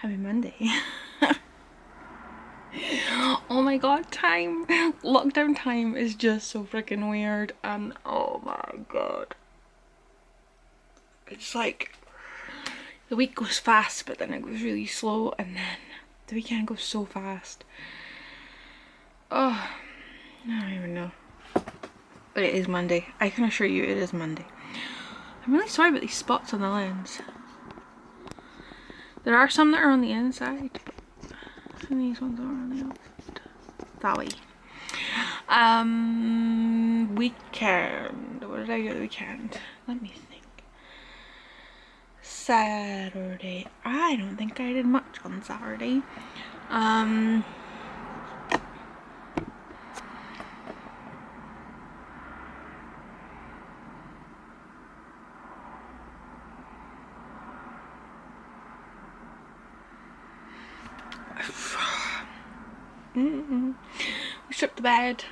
Happy Monday. Oh my god, time. Lockdown time is just so freaking weird, and oh my god. It's like the week goes fast, but then it goes really slow, and then the weekend goes so fast. Oh, I don't even know. But it is Monday. I can assure you it is Monday. I'm really sorry about these spots on the lens. There are some that are on the inside, and these ones are on the outside. That way. Weekend. What did I do the weekend? Let me think. Saturday. I don't think I did much on Saturday. We stripped the bed.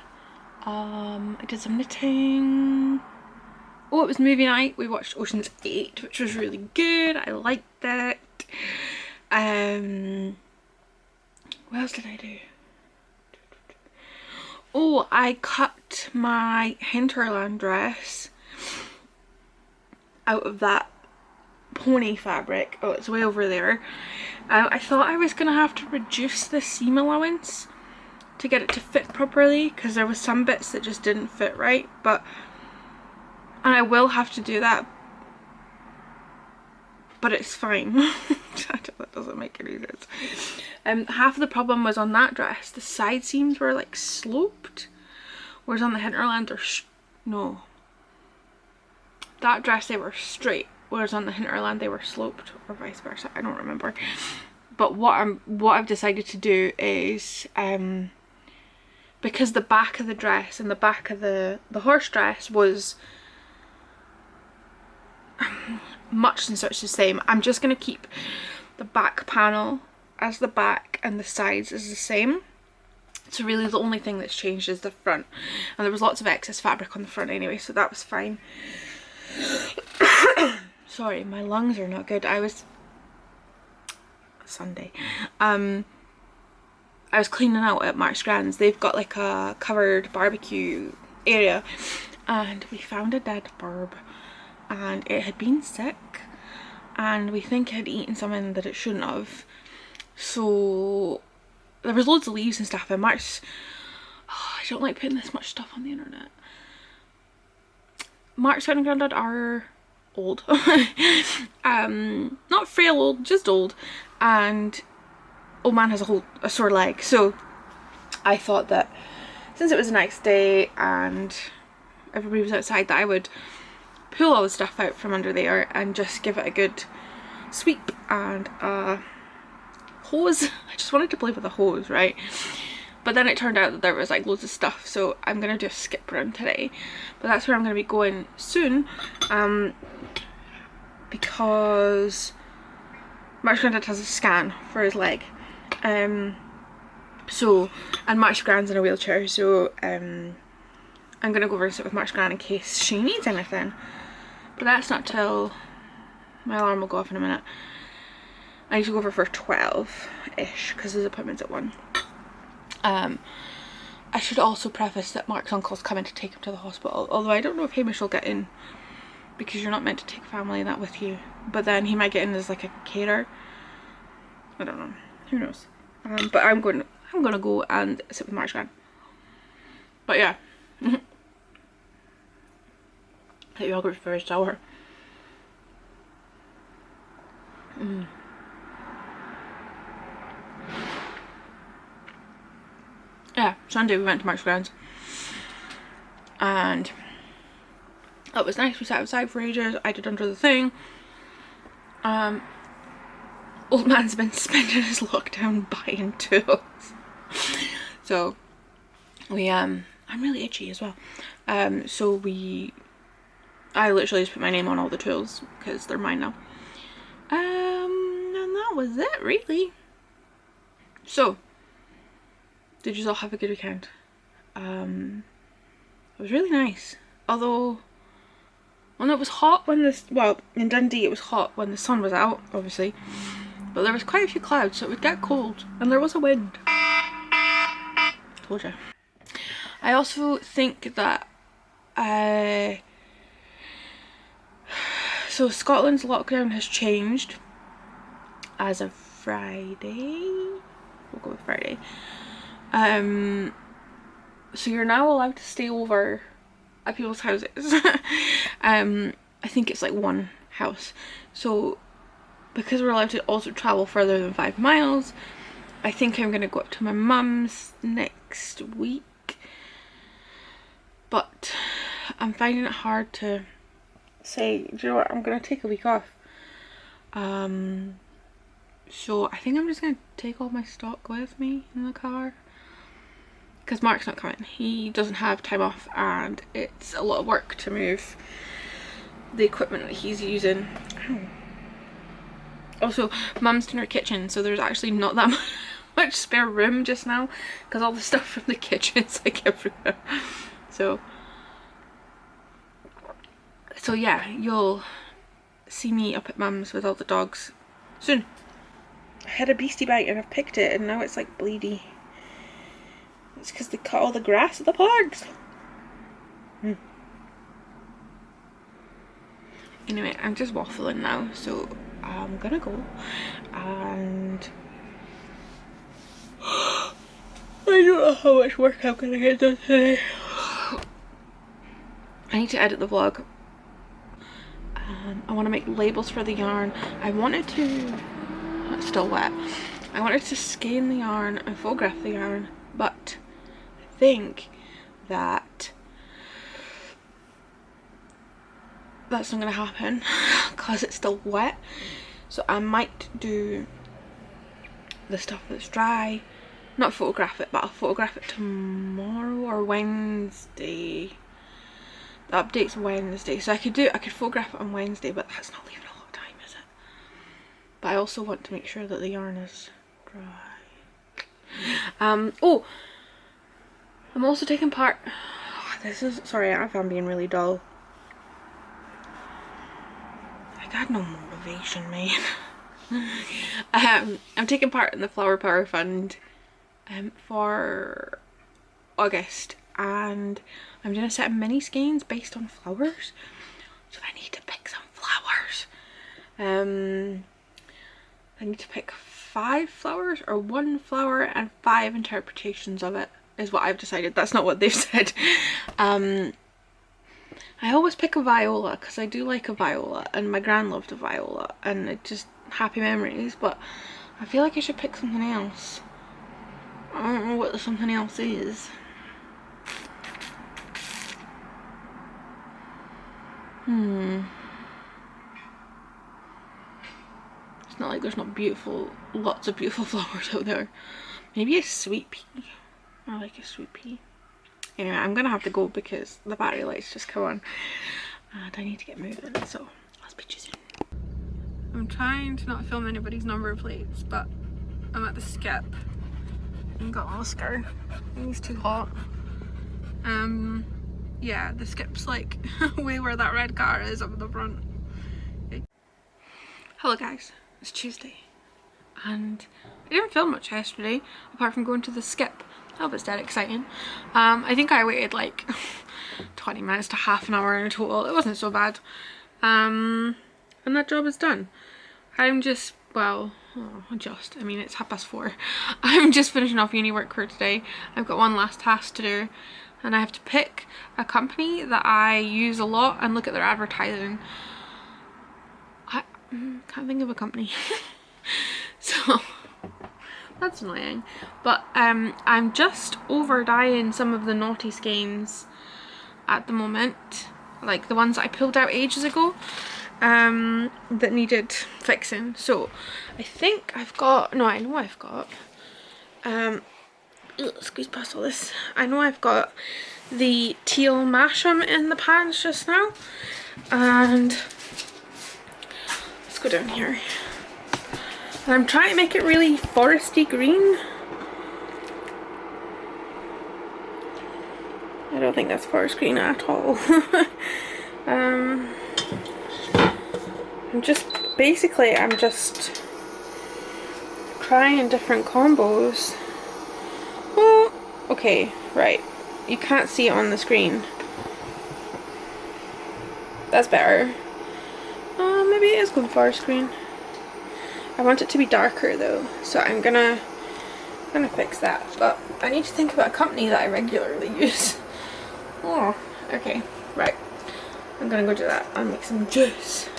I did some knitting. Oh, it was movie night. We watched Ocean's 8, which was really good. I liked it. What else did I do? Oh, I cut my hinterland dress out of that pony fabric. Oh, it's way over there. I thought I was gonna have to reduce the seam allowance to get it to fit properly, because there was some bits that just didn't fit right, and I will have to do that, but it's fine. That doesn't make any sense. Half of the problem was on that dress, the side seams were like sloped, whereas on the hinterland they're no, that dress they were straight, whereas on the hinterland they were sloped, or vice versa. I don't remember. But what I've decided to do is, because the back of the dress and the back of the horse dress was much and such the same, I'm just going to keep the back panel as the back and the sides as the same. So really the only thing that's changed is the front, and there was lots of excess fabric on the front anyway, so that was fine. Sorry, my lungs are not good. Sunday. I was cleaning out at Mark's Grand's. They've got like a covered barbecue area, and we found a dead burb, and it had been sick, and we think it had eaten something that it shouldn't have. So there was loads of leaves and stuff, and Mark's, I don't like putting this much stuff on the internet. Mark's Grand and Grandad are old. Not frail old, just old, and old man has a sore leg, so I thought that since it was a nice day and everybody was outside, that I would pull all the stuff out from under there and just give it a good sweep and a hose. I just wanted to play with a hose, right? But then it turned out that there was like loads of stuff, so I'm gonna do a skip round today, but that's where I'm gonna be going soon, because Mark's Granddad has a scan for his leg, and Mark's Grand's in a wheelchair, so I'm gonna go over and sit with Mark's Grand in case she needs anything, but that's not till my alarm will go off in a minute. I need to go over for 12-ish because his appointment's at 1. I should also preface that Mark's uncle's coming to take him to the hospital, although I don't know if Hamish will get in, because you're not meant to take family and that with you, but then he might get in as like a carer. I don't know, who knows. But I'm gonna go and sit with Mark's Grand. But yeah. That yogurt's very sour. Yeah, Sunday we went to Mark's Grand's, and that was nice. We sat outside for ages. I did under the thing. Old man's been spending his lockdown buying tools. So we I'm really itchy as well. So I literally just put my name on all the tools because they're mine now. And that was it really. So did you all have a good weekend? It was really nice. Although, when it was hot when in Dundee it was hot when the sun was out, obviously. but there was quite a few clouds, so it would get cold, and there was a wind. Told you. I also think that so Scotland's lockdown has changed as of Friday. We'll go with Friday. So you're now allowed to stay over at people's houses. I think it's like one house. So because we're allowed to also travel further than 5 miles, I think I'm gonna go up to my mum's next week. But I'm finding it hard to say, do you know what, I'm gonna take a week off. So I think I'm just gonna take all my stock with me in the car, because Mark's not coming. He doesn't have time off, and it's a lot of work to move the equipment that he's using. Ow. Also, Mum's in her kitchen, so there's actually not that much spare room just now, because all the stuff from the kitchen's like everywhere. So yeah, you'll see me up at Mum's with all the dogs soon. I had a beastie bite and I've picked it, and now it's like bleedy. It's because they cut all the grass at the parks. Anyway, I'm just waffling now, so I'm gonna go, and I don't know how much work I'm gonna get done today. I need to edit the vlog. I want to make labels for the yarn. I wanted to, it's still wet, I wanted to skein the yarn and photograph the yarn, but I think that that's not going to happen because it's still wet. So I might do the stuff that's dry, not photograph it, but I'll photograph it tomorrow or Wednesday. The update's Wednesday, so I could photograph it on Wednesday, but that's not leaving a lot of time, is it? But I also want to make sure that the yarn is dry. Oh, I'm also taking part, sorry if I'm being really dull. I got no motivation, man. I'm taking part in the Flower Power Fund for August, and I'm doing a set of mini skeins based on flowers, so I need to pick some flowers. I need to pick 5 flowers or 1 flower and 5 interpretations of it is what I've decided. That's not what they've said. I always pick a viola because I do like a viola, and my gran loved a viola, and it just happy memories, but I feel like I should pick something else. I don't know what the something else is. It's not like there's not lots of beautiful flowers out there. Maybe a sweet pea. I like a sweet pea. Anyway, I'm gonna have to go because the battery lights just come on and I need to get moving, so I'll speak to you soon. I'm trying to not film anybody's number plates, but I'm at the skip and got Oscar. He's too hot. Yeah, the skip's like way where that red car is up at the front. Okay. Hello guys, it's Tuesday and I didn't film much yesterday apart from going to the skip. That was dead exciting. I think I waited like 20 minutes to half an hour in total. It wasn't so bad. And that job is done. I'm just, well, I mean it's 4:30. I'm just finishing off uni work for today. I've got one last task to do, and I have to pick a company that I use a lot and look at their advertising. I can't think of a company. So that's annoying, but I'm just over dyeing some of the naughty skeins at the moment, like the ones that I pulled out ages ago that needed fixing. So I think I've got, no, I know I've got squeeze past all this. I know I've got the teal Masham in the pans just now, and let's go down here. And I'm trying to make it really foresty green. I don't think that's forest green at all. I'm just trying different combos. Oh, okay, right. You can't see it on the screen. That's better. Maybe it is good for our screen. I want it to be darker though, so I'm gonna fix that. But I need to think about a company that I regularly use. Oh, okay, right. I'm gonna go do that and make some juice.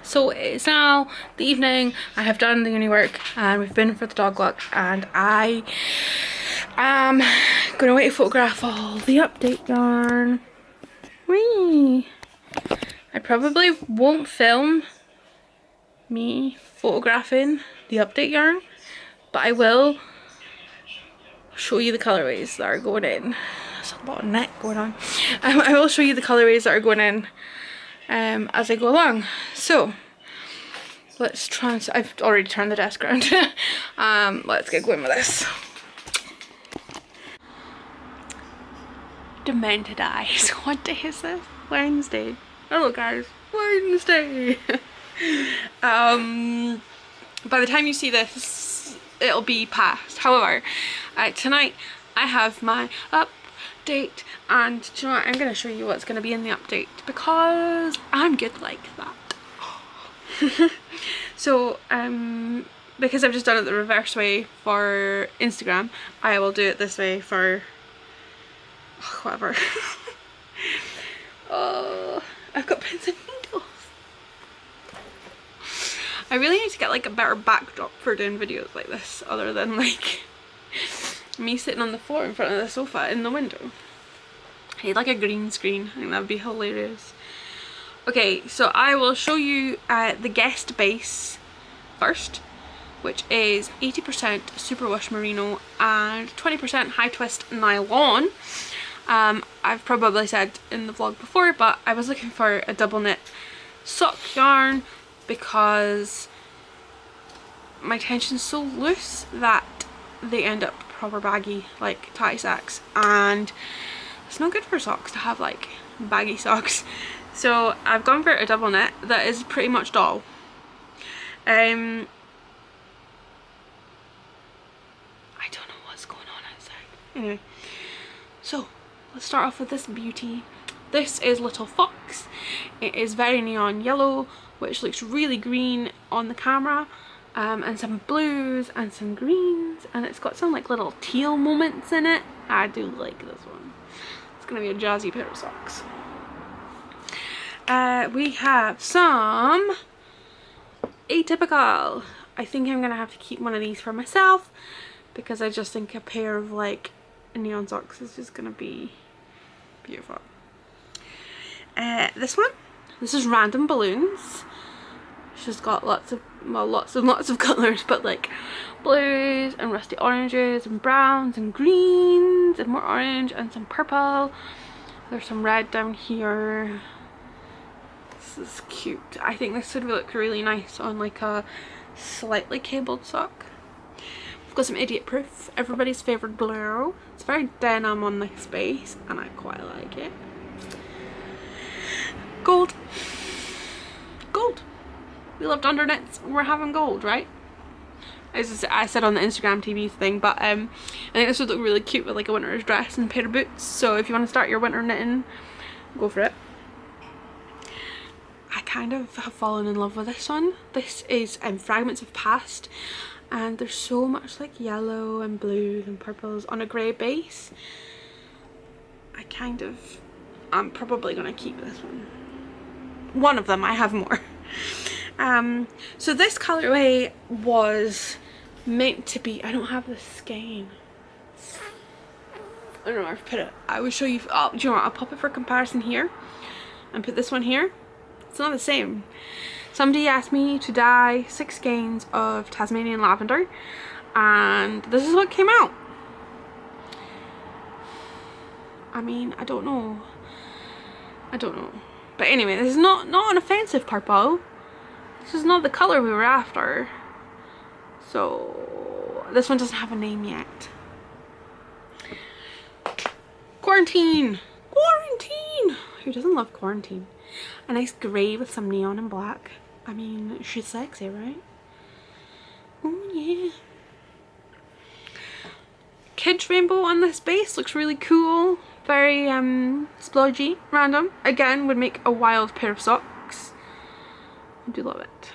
So it's now the evening. I have done the uni work and we've been for the dog walk, and I am gonna wait to photograph all the update yarn. Whee! I probably won't film me photographing the update yarn, but I will show you the colorways that are going in. There's a lot of net going on. I will show you the colorways that are going in as I go along. So let's try and, I've already turned the desk around. Let's get going with this. Demented eyes. What day is this? Wednesday. Hello guys, Wednesday. By the time you see this, it'll be past. However, tonight I have my update, and do you know what? I'm gonna show you what's gonna be in the update because I'm good like that. So because I've just done it the reverse way for Instagram, I will do it this way for whatever. Oh, I've got pins and needles. I really need to get like a better backdrop for doing videos like this, other than like me sitting on the floor in front of the sofa in the window. Hey, like a green screen. I think that would be hilarious. Okay, so I will show you the guest base first, which is 80% Superwash Merino and 20% high twist nylon. I've probably said in the vlog before, but I was looking for a double knit sock yarn because my tension's so loose that they end up proper baggy, like tie sacks, and it's not good for socks to have like baggy socks. So I've gone for a double knit that is pretty much doll. I don't know what's going on outside. Anyway, so let's start off with this beauty. This is Little Fox. It is very neon yellow, which looks really green on the camera, and some blues and some greens, and it's got some like little teal moments in it. I do like this one. It's gonna be a jazzy pair of socks. We have some Atypical. I think I'm gonna have to keep one of these for myself because I just think a pair of like neon socks is just gonna be beautiful. This one, this is Random Balloons. She's got lots of colours, but like blues and rusty oranges and browns and greens and more orange and some purple. There's some red down here. This is cute. I think this would look really nice on like a slightly cabled sock. We've got some Idiot Proof, everybody's favourite blue. It's very denim on this base and I quite like it. Gold. Gold. We loved underknits, we're having gold, right? As I said on the Instagram TV thing, but I think this would look really cute with like a winter's dress and a pair of boots. So if you want to start your winter knitting, go for it. I kind of have fallen in love with this one. This is Fragments of Past, and there's so much like yellow and blues and purples on a grey base. I'm probably gonna keep this one. One of them, I have more. So this colourway was meant to be, I don't have the skein. I don't know where I've put it. I will show you, do you know what, I'll pop it for comparison here and put this one here. It's not the same. Somebody asked me to dye 6 skeins of Tasmanian lavender, and this is what came out. I mean, I don't know. But anyway, this is not an offensive purple. This is not the colour we were after. So this one doesn't have a name yet. Quarantine! Quarantine! Who doesn't love quarantine? A nice grey with some neon and black. I mean, she's sexy, right? Oh yeah. Kids rainbow on this base looks really cool. Very splodgy, random. Again, would make a wild pair of socks. I do love it.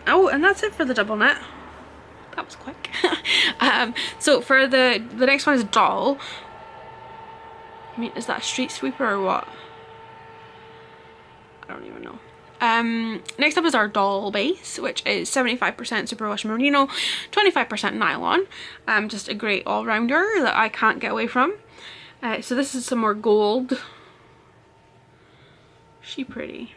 Oh, and that's it for the double knit. That was quick. So for the next one is doll. I mean, is that a street sweeper or what? I don't even know. Next up is our doll base, which is 75% Superwash Merino, 25% Nylon. Just a great all-rounder that I can't get away from. So this is some more gold. She pretty.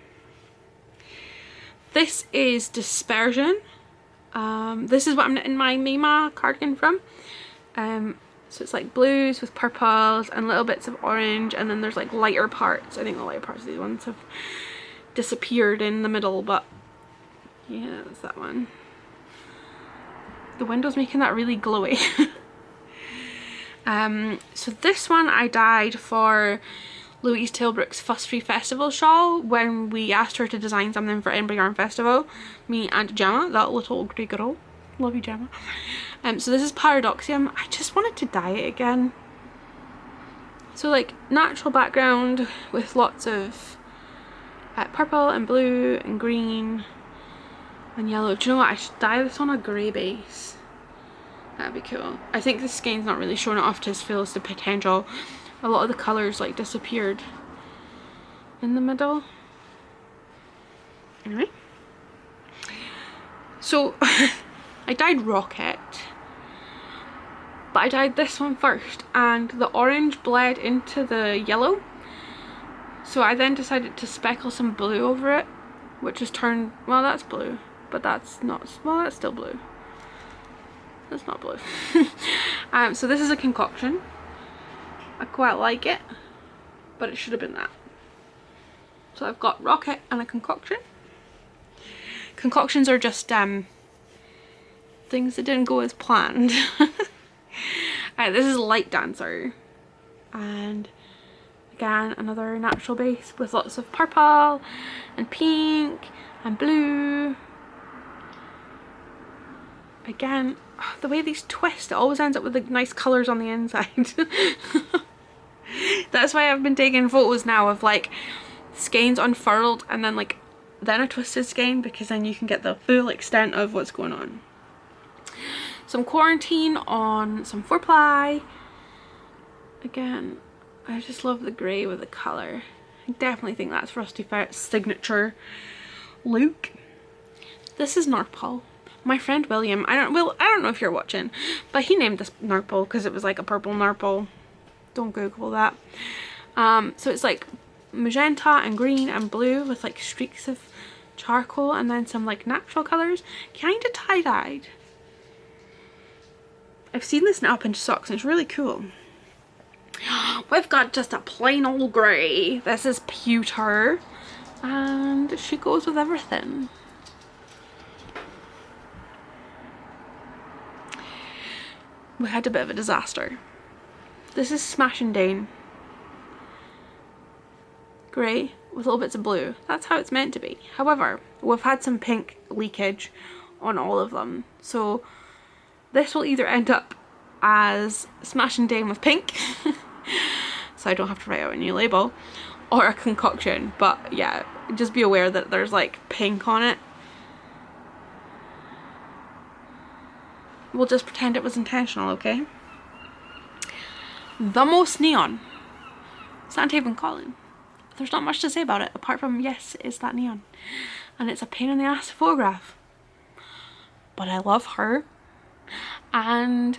This is dispersion. This is what I'm knitting my Mima cardigan from. So it's like blues with purples and little bits of orange, and then there's like lighter parts. I think the lighter parts of these ones have disappeared in the middle, but yeah, that's that one. The window's making that really glowy. So this one I dyed for Louise Tilbrook's Fuss Free Festival shawl when we asked her to design something for Edinburgh Yarn Festival. Me and Gemma, that little grey girl. Love you, Gemma. So this is Paradoxium. I just wanted to dye it again. So like natural background with lots of purple and blue and green and yellow. Do you know what? I should dye this on a grey base. That'd be cool. I think the skein's not really showing it off to its fullest potential. A lot of the colours like disappeared in the middle. Anyway. So I dyed Rocket, but I dyed this one first and the orange bled into the yellow. So I then decided to speckle some blue over it, which has turned, well, that's blue, but that's not, well, that's still blue. That's not blue. So this is a concoction. I quite like it, but it should have been that. So I've got Rocket and a concoction. Concoctions are just things that didn't go as planned. This is Light Dancer, and again another natural base with lots of purple and pink and blue. Again, the way these twist, it always ends up with the nice colours on the inside. That's why I've been taking photos now of like skeins unfurled and then a twisted skein, because then you can get the full extent of what's going on. Some Quarantine on some 4-ply. Again, I just love the grey with the colour. I definitely think that's Rusty Ferret's signature look. This is Nurple. My friend William, I don't know if you're watching, but he named this Nurple because it was like a purple Nurple. Don't Google that. So it's like magenta and green and blue with like streaks of charcoal and then some like natural colours. Kind of tie-dyed. I've seen this in Alpine socks and it's really cool. We've got just a plain old grey. This is Pewter and she goes with everything. We had a bit of a disaster. This is Smash and Dane. Grey with little bits of blue. That's how it's meant to be. However, we've had some pink leakage on all of them. So this will either end up as Smash and Dane with pink, so I don't have to write out a new label, or a concoction. But yeah, just be aware that there's like pink on it. We'll just pretend it was intentional, okay? The Most Neon. Sandhaven Colin. There's not much to say about it, apart from, yes, it is that neon. And it's a pain in the ass to photograph. But I love her. And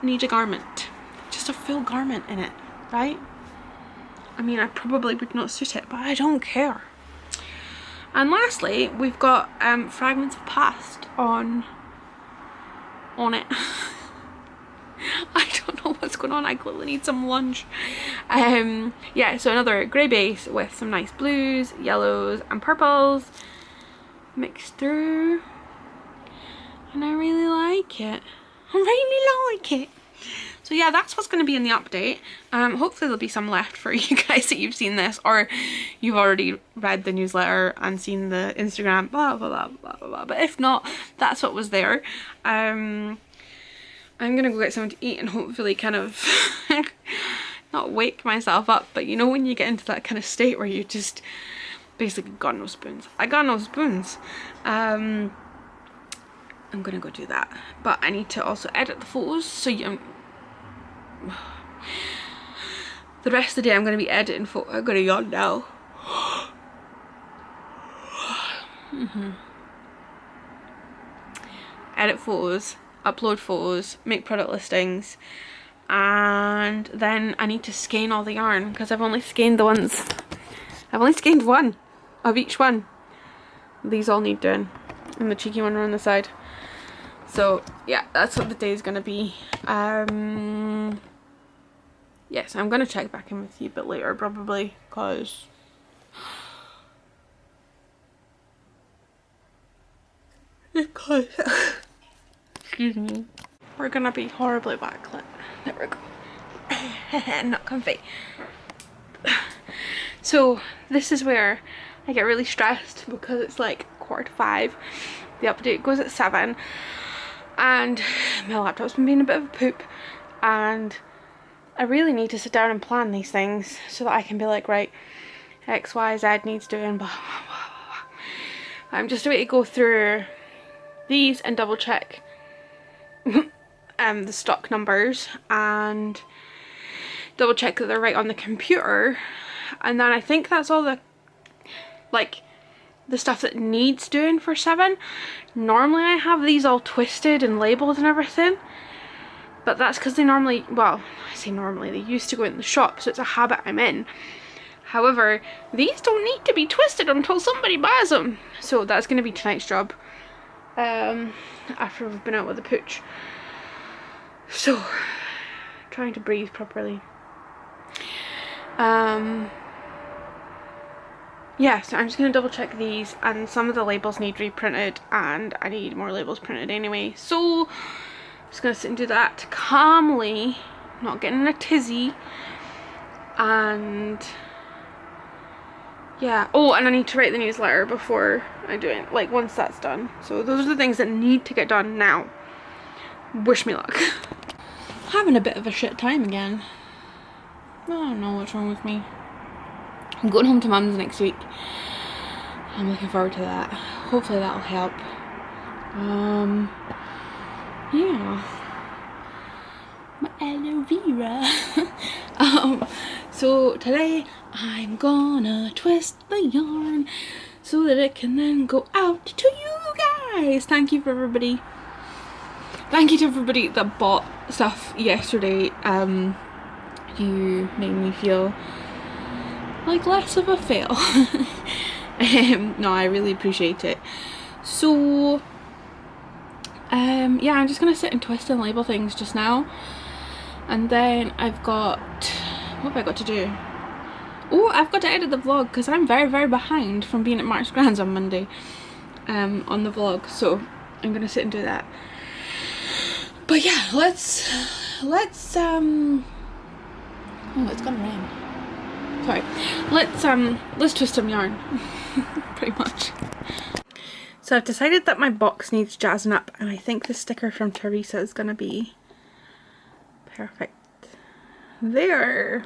need a garment. Just a full garment in it, right? I mean, I probably would not suit it, but I don't care. And lastly, we've got fragments of past on it. I don't know what's going on. I clearly need some lunch. Yeah, so another grey base with some nice blues, yellows and purples mixed through, and I really like it. I really like it. So yeah, that's what's going to be in the update. Hopefully there'll be some left for you guys that you've seen this, or you've already read the newsletter and seen the Instagram, blah blah blah blah blah blah. But if not, that's what was there. I'm gonna go get something to eat and hopefully kind of not wake myself up, but you know when you get into that kind of state where you just basically got no spoons. I got no spoons. I'm gonna go do that, but I need to also edit the photos, so the rest of the day I'm gonna be editing photos. I'm gonna yawn now. Edit photos, upload photos, make product listings, and then I need to skein all the yarn because I've only skeined one of each one. These all need doing, and the cheeky one around the side. So yeah, that's what the day is gonna be. Yes, I'm gonna check back in with you a bit later probably, because excuse me, we're gonna be horribly backlit. There we go. Not comfy. So this is where I get really stressed because it's like 4:45. The update goes at 7 and my laptop's been being a bit of a poop, and I really need to sit down and plan these things so that I can be like, right, X, Y, Z needs doing, blah, blah, blah, blah. I'm just about to go through these and double check the stock numbers and double check that they're right on the computer, and then I think that's all the stuff that needs doing for 7. Normally I have these all twisted and labelled and everything, but that's because they normally, well, I say normally, they used to go in the shop, so it's a habit I'm in. However, these don't need to be twisted until somebody buys them, so that's going to be tonight's job, after we've been out with the pooch. So, trying to breathe properly. Yeah, so I'm just going to double check these, and some of the labels need reprinted and I need more labels printed anyway, so I'm just going to sit and do that calmly, not getting in a tizzy. And yeah, oh, and I need to write the newsletter before I do it, like once that's done. So those are the things that need to get done now. Wish me luck. Having a bit of a shit time again. I don't know what's wrong with me. I'm going home to mum's next week. I'm looking forward to that. Hopefully that'll help. Yeah. My aloe vera. So today I'm gonna twist the yarn so that it can then go out to you guys. Thank you to everybody that bought stuff yesterday. You made me feel like less of a fail. No, I really appreciate it. So yeah, I'm just gonna sit and twist and label things just now, and then I've got, what have I got to do? Oh, I've got to edit the vlog because I'm very, very behind from being at Mark's Grand's on Monday on the vlog, so I'm gonna sit and do that. But yeah, let's oh, it's gonna rain. Sorry. Let's twist some yarn. Pretty much. So I've decided that my box needs jazzing up, and I think the sticker from Teresa is gonna be perfect. There.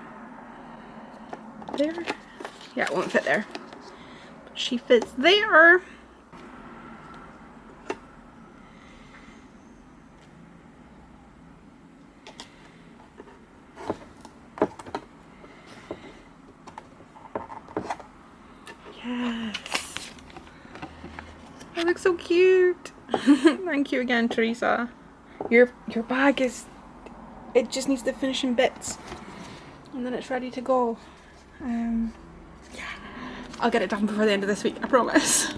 Yeah, it won't fit there. But she fits there. Yes. That looks so cute. Thank you again, Teresa. Your bag is, it just needs the finishing bits and then it's ready to go. Yeah, I'll get it done before the end of this week, I promise.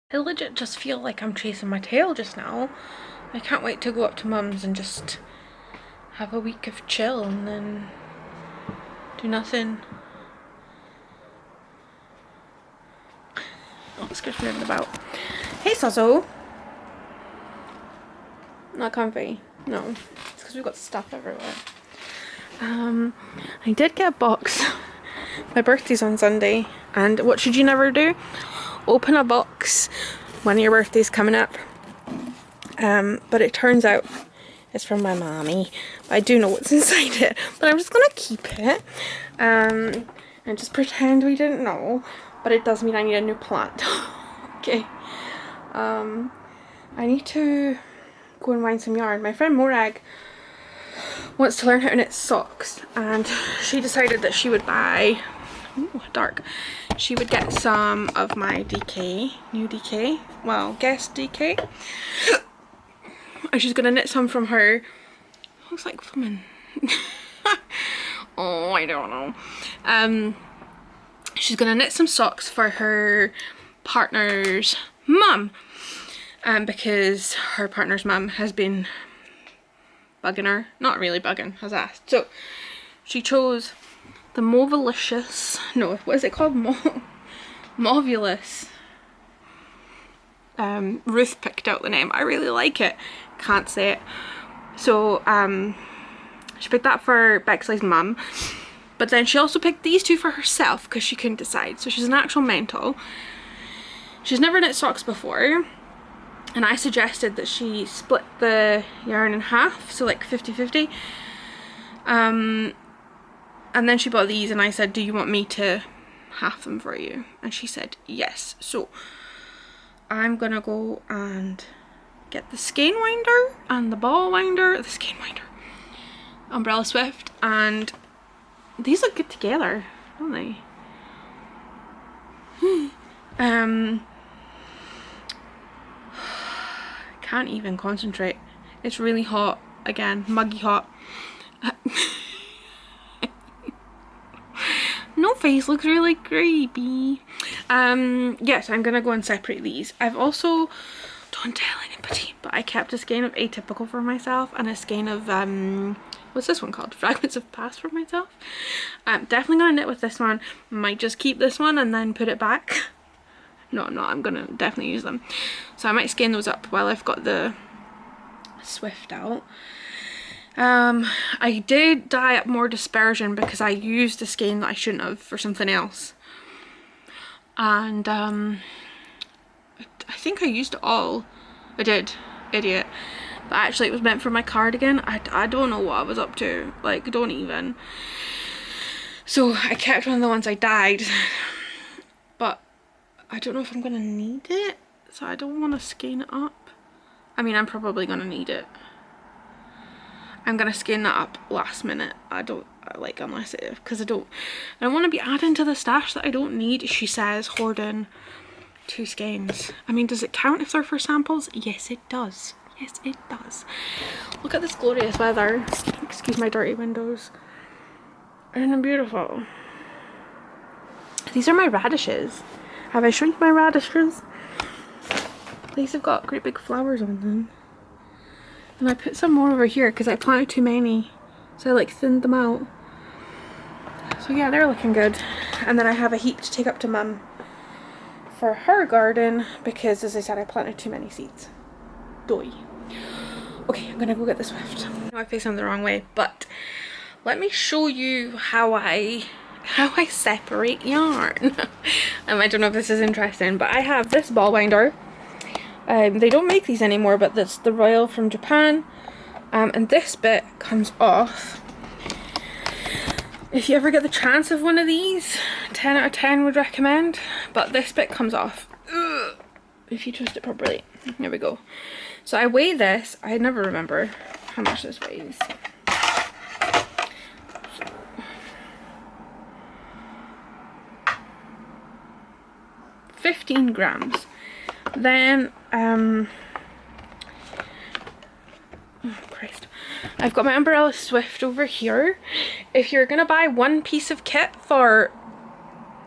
I legit just feel like I'm chasing my tail just now. I can't wait to go up to mum's and just have a week of chill and then do nothing. Oh, it's good moving about. Hey, Suzzle. Not comfy. No, it's because we've got stuff everywhere. I did get a box. My birthday's on Sunday, and what should you never do? Open a box when your birthday's coming up. But it turns out it's from my mommy. I do know what's inside it, but I'm just gonna keep it and just pretend we didn't know. But it does mean I need a new plant. Okay. I need to go and wind some yarn. My friend Morag wants to learn how to knit socks, and she decided that she would buy, ooh, dark, she would get some of my DK, new DK, well, guess DK, and she's gonna knit some from her, looks like flimming, oh, I don't know, she's gonna knit some socks for her partner's mum, because her partner's mum has been bugging her, not really bugging, has asked. So she chose the Movilicious, no, what is it called? Movulous. Ruth picked out the name. I really like it. Can't say it. So she picked that for Bexley's mum, but then she also picked these two for herself because she couldn't decide. So she's an actual mental. She's never knit socks before, and I suggested that she split the yarn in half, so like 50-50. And then she bought these, and I said, do you want me to half them for you? And she said yes. So I'm gonna go and get the skein winder and the ball winder, the skein winder, umbrella swift, and these look good together, don't they? Can't even concentrate. It's really hot again, muggy hot. No, face looks really creepy. Yes, I'm gonna go and separate these. I've also, don't tell anybody, but I kept a skein of Atypical for myself and a skein of what's this one called? Fragments of Past for myself. I'm definitely gonna knit with this one. Might just keep this one and then put it back. No, I'm not. I'm gonna definitely use them. So I might skein those up while I've got the Swift out. I did dye up more dispersion because I used a skein that I shouldn't have for something else. And I think I used it all. I did. Idiot. But actually it was meant for my cardigan. I don't know what I was up to. Like, don't even. So I kept one of the ones I dyed. But I don't know if I'm gonna need it, so I don't want to skein it up. I mean, I'm probably gonna need it. I'm gonna skein that up last minute. I don't like, unless it, because I don't want to be adding to the stash that I don't need. She says hoarding 2 skeins. I mean, does it count if they're for samples? Yes, it does. Yes, it does. Look at this glorious weather. Excuse my dirty windows. Isn't it beautiful? These are my radishes. Have I shown you my radishes? These have got great big flowers on them. And I put some more over here because I planted too many. So I like thinned them out. So yeah, they're looking good. And then I have a heap to take up to mum for her garden because, as I said, I planted too many seeds. Doy. Okay, I'm gonna go get the Swift. I know I faced them the wrong way, but let me show you how I separate yarn. I don't know if this is interesting, but I have this ball winder. They don't make these anymore, but that's the Royal from Japan. And this bit comes off. If you ever get the chance of one of these, 10 out of 10 would recommend. But this bit comes off. Ugh. If you twist it properly. There we go. So I weigh this. I never remember how much this weighs. 15 grams. Then, oh Christ. I've got my umbrella Swift over here. If you're gonna buy one piece of kit for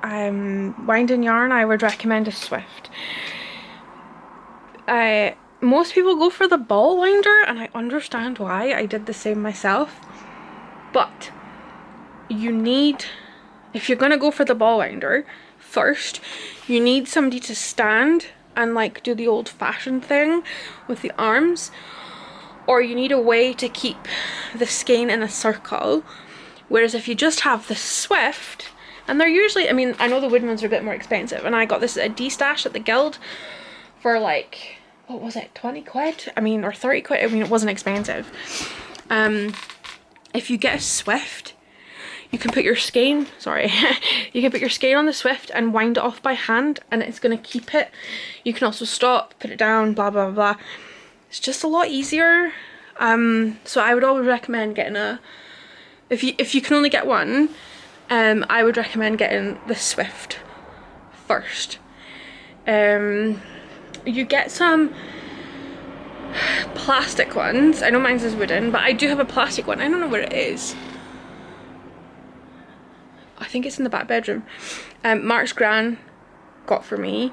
winding yarn, I would recommend a Swift. Most people go for the ball winder, and I understand why. I did the same myself. But you need, if you're gonna go for the ball winder first, you need somebody to stand and like do the old-fashioned thing with the arms, or you need a way to keep the skein in a circle. Whereas if you just have the Swift, and they're usually, I mean, I know the wooden ones are a bit more expensive, and I got this at a D-stash at the Guild for like, what was it, 20 quid? I mean, or 30 quid, I mean, it wasn't expensive. If you get a Swift, you can put your skein, sorry, you can put your skein on the Swift and wind it off by hand, and it's going to keep it. You can also stop, put it down, blah, blah, blah. It's just a lot easier. So I would always recommend getting a, if you can only get one, I would recommend getting the Swift first. You get some plastic ones. I know mine's is wooden, but I do have a plastic one. I don't know where it is. I think it's in the back bedroom. Mark's gran got for me,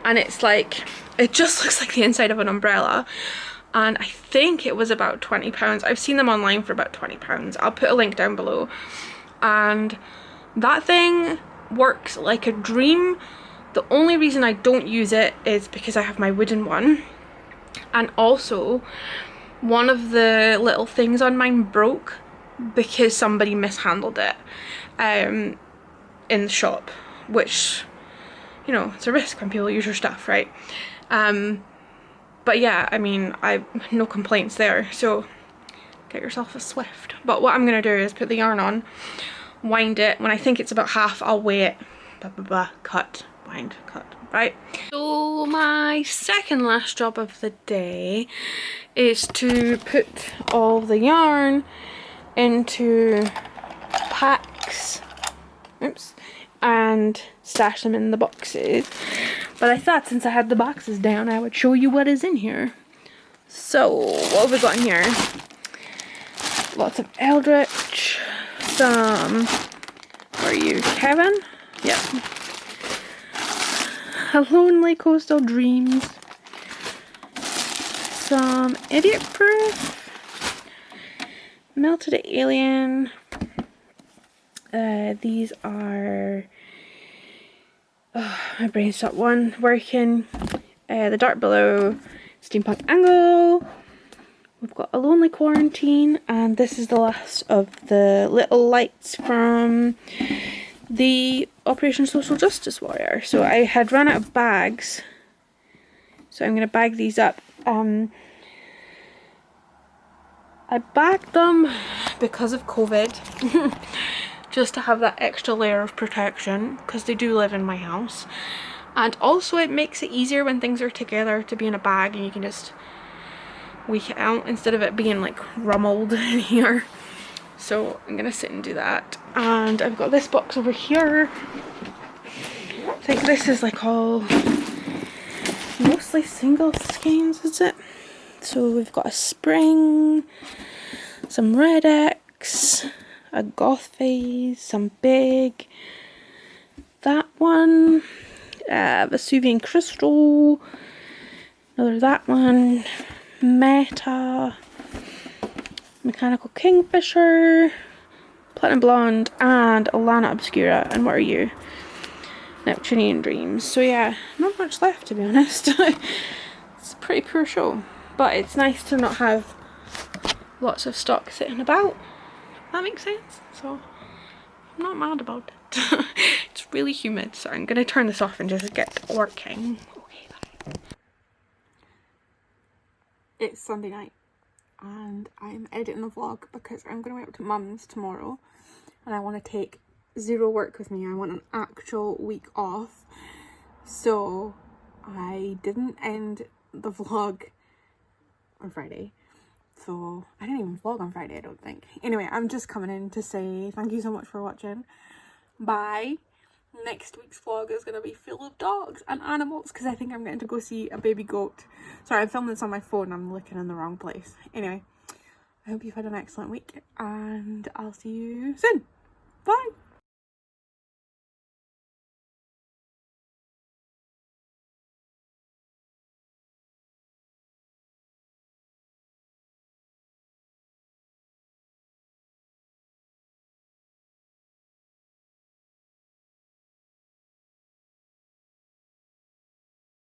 and it's like, it just looks like the inside of an umbrella, and I think it was about £20. I've seen them online for about £20. I'll put a link down below. And that thing works like a dream. The only reason I don't use it is because I have my wooden one, and also one of the little things on mine broke because somebody mishandled it in the shop, which, you know, it's a risk when people use your stuff, right? But yeah, I mean, I've no complaints there, so get yourself a Swift. But what I'm gonna do is put the yarn on, wind it. When I think it's about half, I'll weigh it, blah blah blah, cut, wind, cut, right? So my second last job of the day is to put all the yarn into packs, oops, and stash them in the boxes. But I thought since I had the boxes down, I would show you what is in here. So what have we got in here? Lots of Eldritch, some, where are you, Kevin? Yep. A Lonely Coastal Dreams, some Idiot Proof, Melted Alien. These are, oh, my brain stopped working. The Dark Below, Steampunk Angle. We've got A Lonely Quarantine, and this is the last of the little lights from the Operation Social Justice Warrior. So I had run out of bags, so I'm going to bag these up. I bagged them because of COVID, just to have that extra layer of protection, because they do live in my house. And also it makes it easier when things are together to be in a bag and you can just week it out instead of it being like rumbled in here. So I'm gonna sit and do that. And I've got this box over here. I think this is like all mostly single skeins, is it? So we've got a Spring, some Red X, a Goth Phase, some Big, that one, Vesuvian Crystal, another that one, Meta, Mechanical Kingfisher, Platinum Blonde, and Alana Obscura. And what are you? Neptunian Dreams. So yeah, not much left, to be honest. It's a pretty poor show, but it's nice to not have lots of stock sitting about. That makes sense. So I'm not mad about it. It's really humid, so I'm gonna turn this off and just get working. Okay, bye. It's Sunday night and I'm editing the vlog because I'm going to be up to mum's tomorrow and I want to take zero work with me. I want an actual week off. So I didn't end the vlog on Friday. So I didn't even vlog on Friday, I don't think. Anyway, I'm just coming in to say thank you so much for watching. Bye. Next week's vlog is going to be full of dogs and animals because I think I'm getting to go see a baby goat. Sorry, I'm filming this on my phone. I'm looking in the wrong place. Anyway, I hope you've had an excellent week and I'll see you soon. Bye.